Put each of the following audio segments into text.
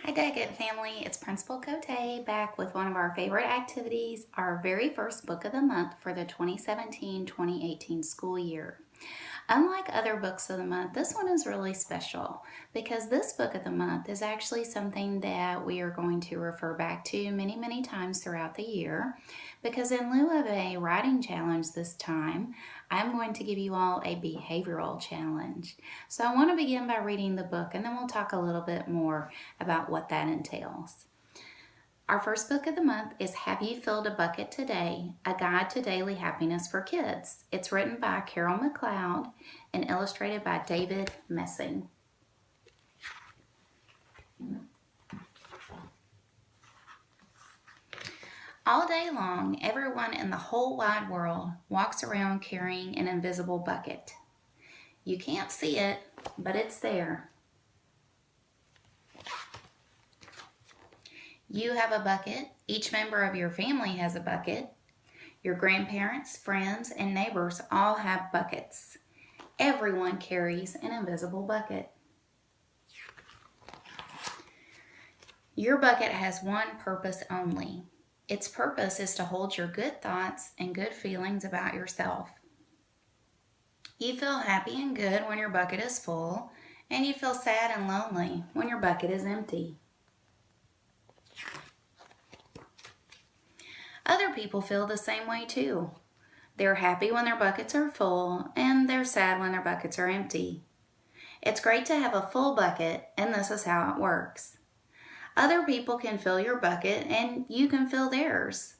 Hi Daggett family, it's Principal Coté back with one of our favorite activities, our very first book of the month for the 2017-2018 school year. Unlike other books of the month, this one is really special because this book of the month is actually something that we are going to refer back to many times throughout the year, because in lieu of a writing challenge this time, I'm going to give you all a behavioral challenge. So I want to begin by reading the book, and then we'll talk a little bit more about what that entails. Our first book of the month is Have You Filled a Bucket Today? A Guide to Daily Happiness for Kids. It's written by Carol McLeod and illustrated by David Messing. All day long, everyone in the whole wide world walks around carrying an invisible bucket. You can't see it, but it's there. You have a bucket. Each member of your family has a bucket. Your grandparents, friends, and neighbors all have buckets. Everyone carries an invisible bucket. Your bucket has one purpose only. Its purpose is to hold your good thoughts and good feelings about yourself. You feel happy and good when your bucket is full, and you feel sad and lonely when your bucket is empty. Other people feel the same way too. They're happy when their buckets are full, and they're sad when their buckets are empty. It's great to have a full bucket, and this is how it works. Other people can fill your bucket, and you can fill theirs.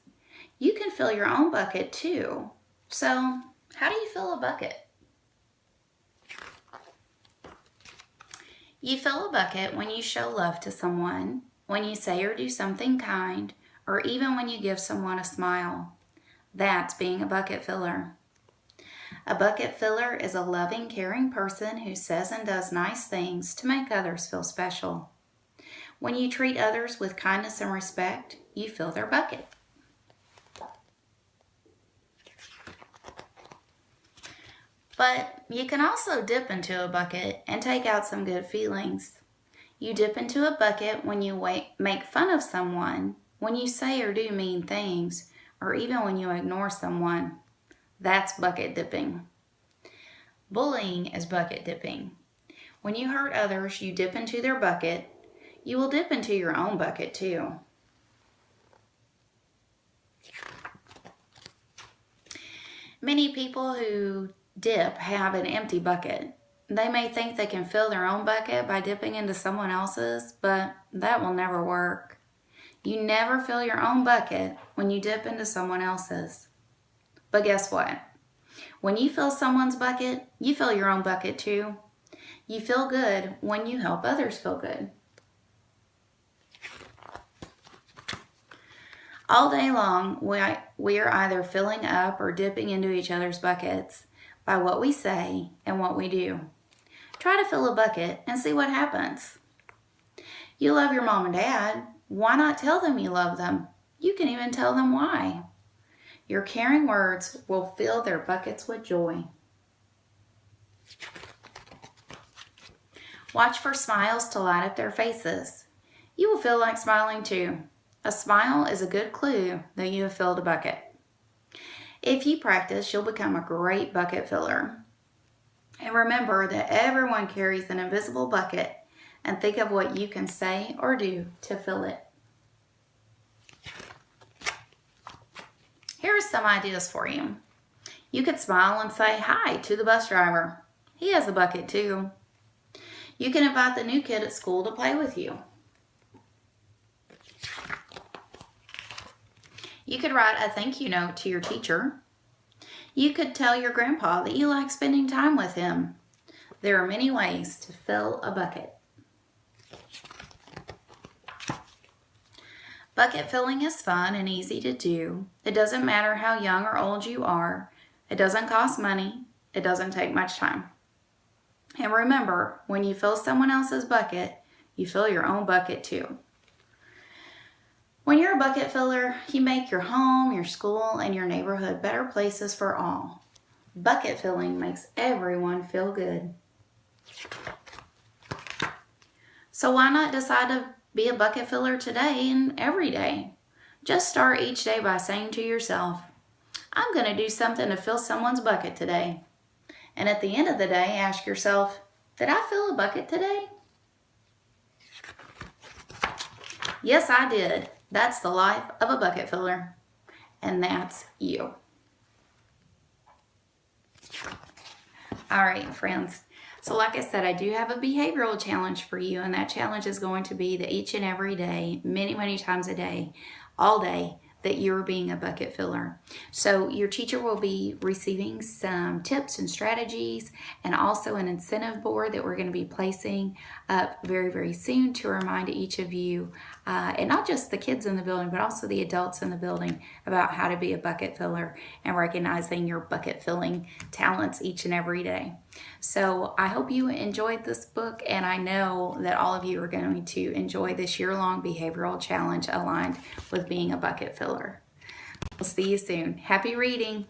You can fill your own bucket too. So, how do you fill a bucket? You fill a bucket when you show love to someone, when you say or do something kind, or even when you give someone a smile. That's being a bucket filler. A bucket filler is a loving, caring person who says and does nice things to make others feel special. When you treat others with kindness and respect, you fill their bucket. But you can also dip into a bucket and take out some good feelings. You dip into a bucket when you make fun of someone, when you say or do mean things, or even when you ignore someone. That's bucket dipping. Bullying is bucket dipping. When you hurt others, you dip into their bucket. You will dip into your own bucket too. Many people who dip have an empty bucket. They may think they can fill their own bucket by dipping into someone else's, but that will never work. You never fill your own bucket when you dip into someone else's. But guess what? When you fill someone's bucket, you fill your own bucket too. You feel good when you help others feel good. All day long, we are either filling up or dipping into each other's buckets by what we say and what we do. Try to fill a bucket and see what happens. You love your mom and dad. Why not tell them you love them? You can even tell them why. Your caring words will fill their buckets with joy. Watch for smiles to light up their faces. You will feel like smiling too. A smile is a good clue that you have filled a bucket. If you practice, you'll become a great bucket filler. And remember that everyone carries an invisible bucket, and think of what you can say or do to fill it. Here are some ideas for you. You could smile and say hi to the bus driver. He has a bucket too. You can invite the new kid at school to play with you. You could write a thank you note to your teacher. You could tell your grandpa that you like spending time with him. There are many ways to fill a bucket. Bucket filling is fun and easy to do. It doesn't matter how young or old you are. It doesn't cost money. It doesn't take much time. And remember, when you fill someone else's bucket, you fill your own bucket too. When you're a bucket filler, you make your home, your school, and your neighborhood better places for all. Bucket filling makes everyone feel good. So why not decide to Be a bucket filler today and every day. Just start each day by saying to yourself, I'm going to do something to fill someone's bucket today. And at the end of the day, ask yourself, did I fill a bucket today? Yes, I did. That's the life of a bucket filler. And that's you. All right, friends. So like I said, I do have a behavioral challenge for you, and that challenge is going to be that each and every day, many, many times a day, all day, that you're being a bucket filler. So your teacher will be receiving some tips and strategies, and also an incentive board that we're going to be placing up very, very soon to remind each of you, and not just the kids in the building, but also the adults in the building, about how to be a bucket filler and recognizing your bucket filling talents each and every day. So I hope you enjoyed this book, and I know that all of you are going to enjoy this year-long behavioral challenge aligned with being a bucket filler. We'll see you soon. Happy reading.